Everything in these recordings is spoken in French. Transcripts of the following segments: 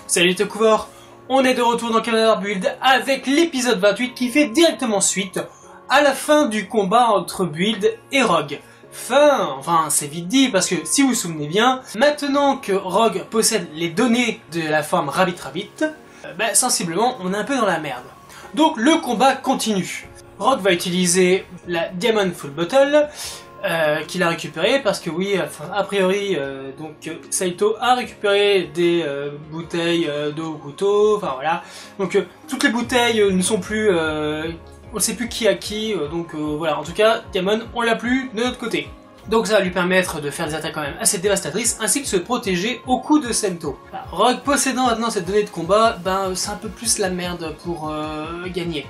Salut Tokuvor, on est de retour dans Calendar Build avec l'épisode 28 qui fait directement suite à la fin du combat entre Build et Rogue. Enfin c'est vite dit parce que si vous vous souvenez bien, maintenant que Rogue possède les données de la forme Rabbit, sensiblement on est un peu dans la merde. Donc le combat continue. Rogue va utiliser la Diamond Full Bottle qu'il a récupéré parce que oui, a priori, Saito a récupéré des bouteilles d'eau au couteau, enfin voilà. Donc toutes les bouteilles ne sont plus, on ne sait plus qui a qui, voilà. En tout cas, Diamond, on l'a plus de notre côté. Donc ça va lui permettre de faire des attaques quand même assez dévastatrices, ainsi que de se protéger au coup de Sento. Rogue possédant maintenant cette donnée de combat, c'est un peu plus la merde pour gagner.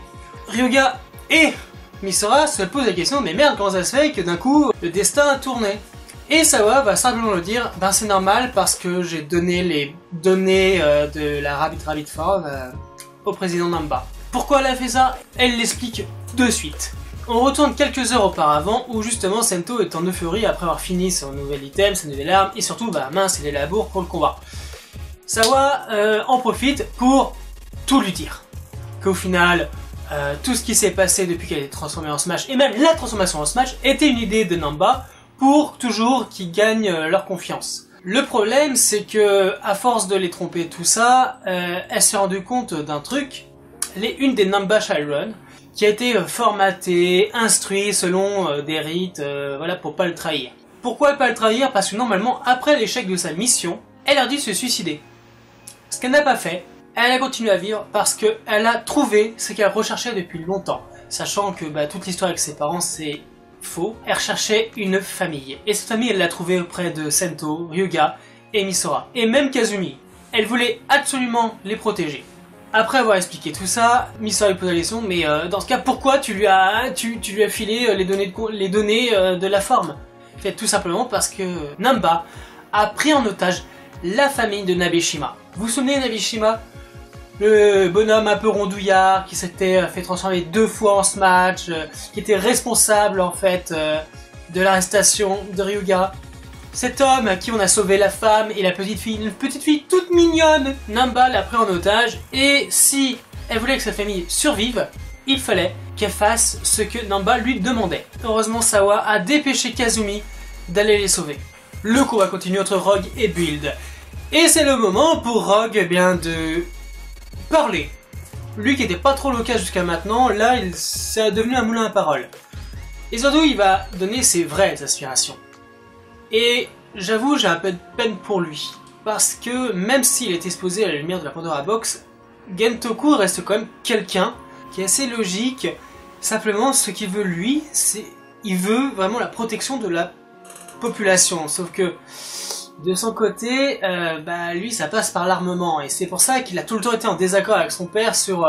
Ryuga et Misora se pose la question, mais merde, comment ça se fait que d'un coup le destin a tourné? Et Sawa va simplement le dire, c'est normal parce que j'ai donné les données de la Rabbit Form au président Namba. Pourquoi elle a fait ça? Elle l'explique de suite. On retourne quelques heures auparavant où justement Sento est en euphorie après avoir fini son nouvel item, sa nouvelle arme et surtout mince, il est labour pour le combat. Sawa en profite pour tout lui dire. Qu'au final, tout ce qui s'est passé depuis qu'elle est transformée en Smash, et même la transformation en Smash, était une idée de Namba pour toujours qu'ils gagnent leur confiance. Le problème, c'est que à force de les tromper tout ça, elle s'est rendue compte d'un truc, une des Namba Children, qui a été formatée, instruite selon des rites, voilà, pour pas le trahir. Pourquoi pas le trahir? Parce que normalement, après l'échec de sa mission, elle a dû se suicider. Ce qu'elle n'a pas fait. Elle a continué à vivre parce qu'elle a trouvé ce qu'elle recherchait depuis longtemps. Sachant que toute l'histoire avec ses parents c'est faux. Elle recherchait une famille. Et cette famille elle l'a trouvée auprès de Sento, Ryuga et Misora. Et même Kazumi. Elle voulait absolument les protéger. Après avoir expliqué tout ça, Misora lui pose la question, mais dans ce cas pourquoi tu lui as filé les données de la forme? En fait, tout simplement parce que Namba a pris en otage la famille de Nabeshima. Vous vous souvenez de Nabeshima? Le bonhomme un peu rondouillard qui s'était fait transformer 2 fois en Smash, qui était responsable en fait de l'arrestation de Ryuga. Cet homme à qui on a sauvé la femme et la petite fille, une petite fille toute mignonne, Namba l'a pris en otage et si elle voulait que sa famille survive, il fallait qu'elle fasse ce que Namba lui demandait. Heureusement Sawa a dépêché Kazumi d'aller les sauver. Le combat continue entre Rogue et Build. Et c'est le moment pour Rogue de parler. Lui qui n'était pas trop le cas jusqu'à maintenant, là c'est devenu un moulin à paroles. Et surtout il va donner ses vraies aspirations. Et j'avoue j'ai un peu de peine pour lui. Parce que même s'il est exposé à la lumière de la Pandora Box, Gentoku reste quand même quelqu'un qui est assez logique. Simplement ce qu'il veut lui, c'est il veut vraiment la protection de la population. Sauf que de son côté, lui ça passe par l'armement et c'est pour ça qu'il a tout le temps été en désaccord avec son père sur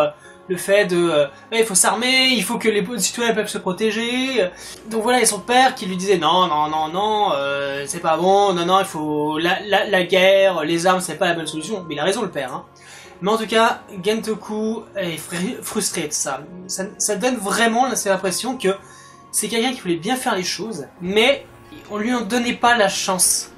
le fait de il faut s'armer, il faut que les citoyens peuvent se protéger. Donc voilà, et son père qui lui disait non, c'est pas bon, non, il faut la guerre, les armes c'est pas la bonne solution. Mais il a raison le père, hein. Mais en tout cas, Gentoku est frustré de ça. Ça donne vraiment l'impression que c'est quelqu'un qui voulait bien faire les choses, mais on lui en donnait pas la chance.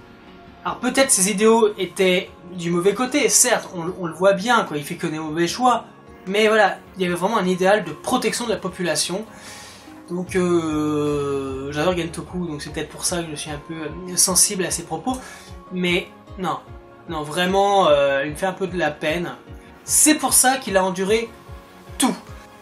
Alors peut-être ses idéaux étaient du mauvais côté, certes, on le voit bien, quoi, il fait que des mauvais choix, mais voilà, il y avait vraiment un idéal de protection de la population. Donc j'adore Gentoku, donc c'est peut-être pour ça que je suis un peu sensible à ses propos, mais non, vraiment, il me fait un peu de la peine. C'est pour ça qu'il a enduré tout.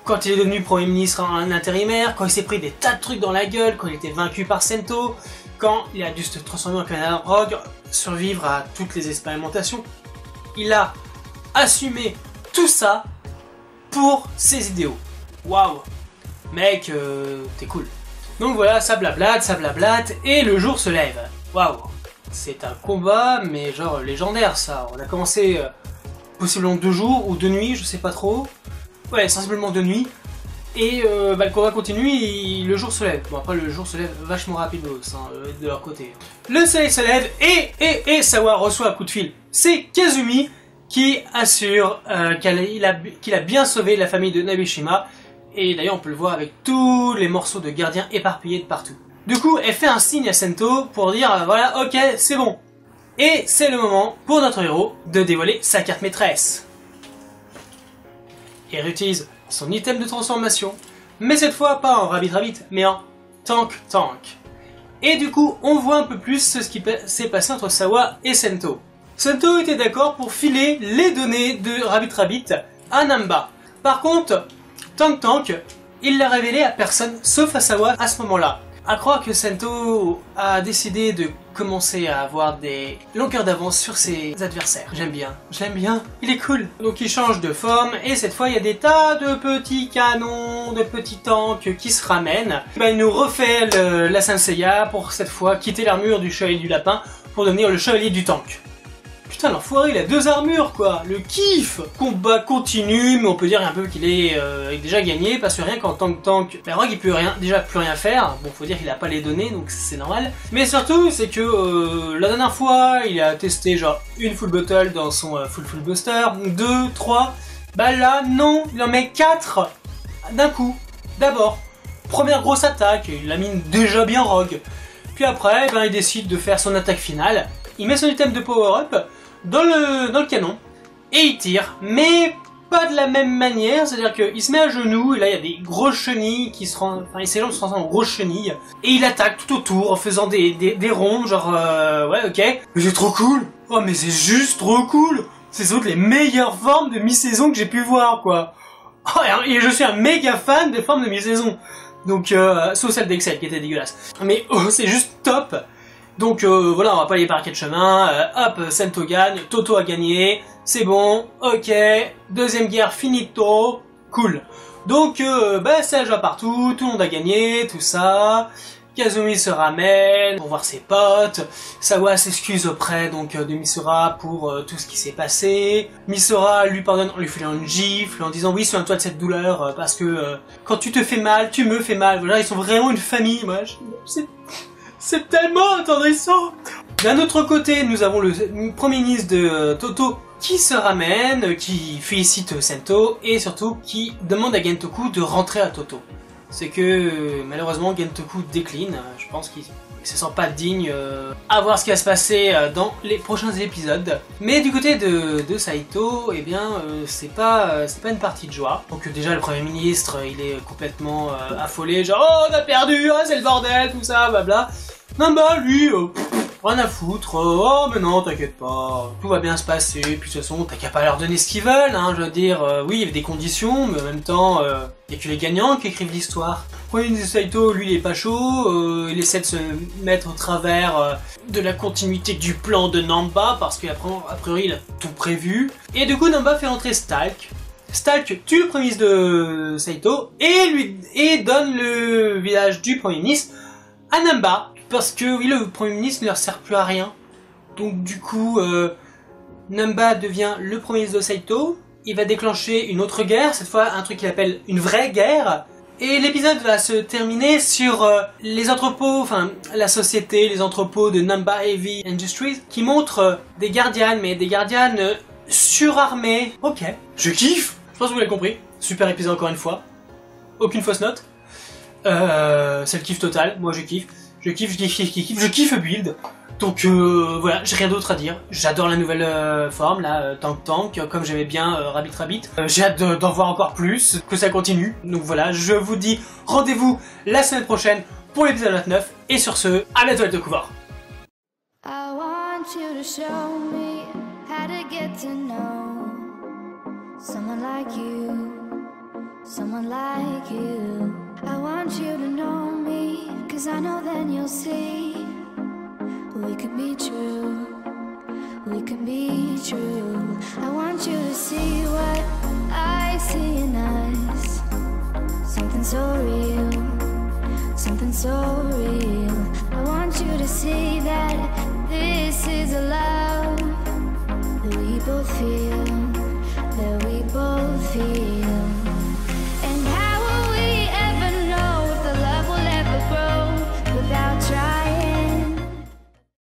Quand il est devenu Premier ministre en intérimaire, quand il s'est pris des tas de trucs dans la gueule, quand il était vaincu par Sento, quand il a dû se transformer en Canada Rogue, survivre à toutes les expérimentations, il a assumé tout ça pour ses idéaux. Waouh, mec, t'es cool. Donc voilà, ça blablate, et le jour se lève. Waouh, c'est un combat, mais genre légendaire ça. On a commencé possiblement 2 jours ou 2 nuits, je sais pas trop. Ouais, sensiblement 2 nuits. Et le combat continue et le jour se lève. Bon après le jour se lève vachement rapidos de leur côté. Le soleil se lève et Sawa reçoit un coup de fil. C'est Kazumi qui assure qu'il a bien sauvé la famille de Nabeshima. Et d'ailleurs on peut le voir avec tous les morceaux de gardiens éparpillés de partout. Du coup elle fait un signe à Sento pour dire voilà ok c'est bon. Et c'est le moment pour notre héros de dévoiler sa carte maîtresse. Il réutilise son item de transformation, mais cette fois pas en Rabbit Rabbit, mais en Tank Tank. Et du coup, on voit un peu plus ce qui s'est passé entre Sawa et Sento. Sento était d'accord pour filer les données de Rabbit Rabbit à Namba. Par contre, Tank Tank, il l'a révélé à personne sauf à Sawa à ce moment-là. À croire que Sento a décidé de commencer à avoir des longueurs d'avance sur ses adversaires. J'aime bien, il est cool. Donc il change de forme et cette fois il y a des tas de petits canons, de petits tanks qui se ramènent. Il nous refait la Senseiya pour cette fois quitter l'armure du chevalier du lapin pour devenir le chevalier du tank. Putain, l'enfoiré, il a 2 armures, quoi. Le kiff. Combat continue, mais on peut dire un peu qu'il est déjà gagné, parce que rien qu'en Tank Tank, bah, Rogue il peut déjà plus rien faire. Bon, faut dire qu'il a pas les données, donc c'est normal. Mais surtout, c'est que la dernière fois, il a testé genre une full bottle dans son full buster, 2, 3. Bah là, non, il en met 4 d'un coup. D'abord, première grosse attaque, il la mine déjà bien Rogue. Puis après, ben, il décide de faire son attaque finale. Il met son item de power-up dans le canon et il tire, mais pas de la même manière, c'est-à-dire qu'il se met à genoux et là il y a des grosses chenilles qui se rendent, enfin ses jambes se transforment en grosses chenilles et il attaque tout autour en faisant des ronds, genre ouais ok, mais c'est trop cool, oh mais c'est juste trop cool, c'est sans doute les meilleures formes de mi-saison que j'ai pu voir quoi, oh, et je suis un méga fan des formes de mi-saison, donc sauf celle d'Excel qui était dégueulasse, mais oh, c'est juste top. Donc voilà, on va pas aller par quel chemin, hop, Sento gagne, Toto a gagné, c'est bon, ok, deuxième guerre finito, cool. Donc bah ça joue partout, tout le monde a gagné, tout ça, Kazumi se ramène pour voir ses potes, Sawa s'excuse auprès donc de Misora pour tout ce qui s'est passé, Misora lui pardonne en lui filant une gifle, en disant oui souviens-toi de cette douleur, parce que quand tu te fais mal, tu me fais mal, voilà, ils sont vraiment une famille, moi, c'est tellement attendrissant. D'un autre côté, nous avons le premier ministre de Toto qui se ramène, qui félicite Sento et surtout qui demande à Gentoku de rentrer à Toto. C'est que malheureusement Gentoku décline, je pense qu'il se sent pas digne à voir ce qui va se passer dans les prochains épisodes. Mais du côté de Saito, eh bien c'est pas une partie de joie. Donc déjà le Premier ministre il est complètement affolé, genre oh on a perdu, ah, c'est le bordel, tout ça, blabla. Namba lui, rien à foutre, oh mais non t'inquiète pas, tout va bien se passer, puis de toute façon t'as qu'à pas leur donner ce qu'ils veulent, hein, je veux dire, oui il y avait des conditions, mais en même temps, il y a que les gagnants qui écrivent l'histoire. Premier ministre Saito, lui il est pas chaud, il essaie de se mettre au travers de la continuité du plan de Namba, parce qu'a priori il a tout prévu. Et du coup Namba fait entrer Stalk. Stalk tue le premier ministre de Saito, et donne le village du premier ministre à Namba. Parce que oui, le Premier ministre ne leur sert plus à rien. Donc du coup, Namba devient le Premier ministre de Saito. Il va déclencher une autre guerre, cette fois un truc qu'il appelle une vraie guerre. Et l'épisode va se terminer sur les entrepôts, enfin la société, les entrepôts de Namba Heavy Industries, qui montrent des gardiennes, mais des gardiennes surarmées. Ok, je kiffe. Je pense que vous l'avez compris. Super épisode encore une fois. Aucune fausse note. C'est le kiff total. Moi je kiffe. Je kiffe Build. Donc voilà, j'ai rien d'autre à dire. J'adore la nouvelle forme, là, Tank Tank, comme j'aimais bien Rabbit Rabbit. J'ai hâte d'en voir encore plus, que ça continue. Donc voilà, je vous dis rendez-vous la semaine prochaine pour l'épisode 29. Et sur ce, à bientôt les Tokuvar. I want you to show me how to get to know someone like you, someone like you. I want you to know me, 'cause I know then you'll see we could be true, we can be true. I want you to see what I see in us, something so real, something so real. I want you to see that this is a love that we both feel.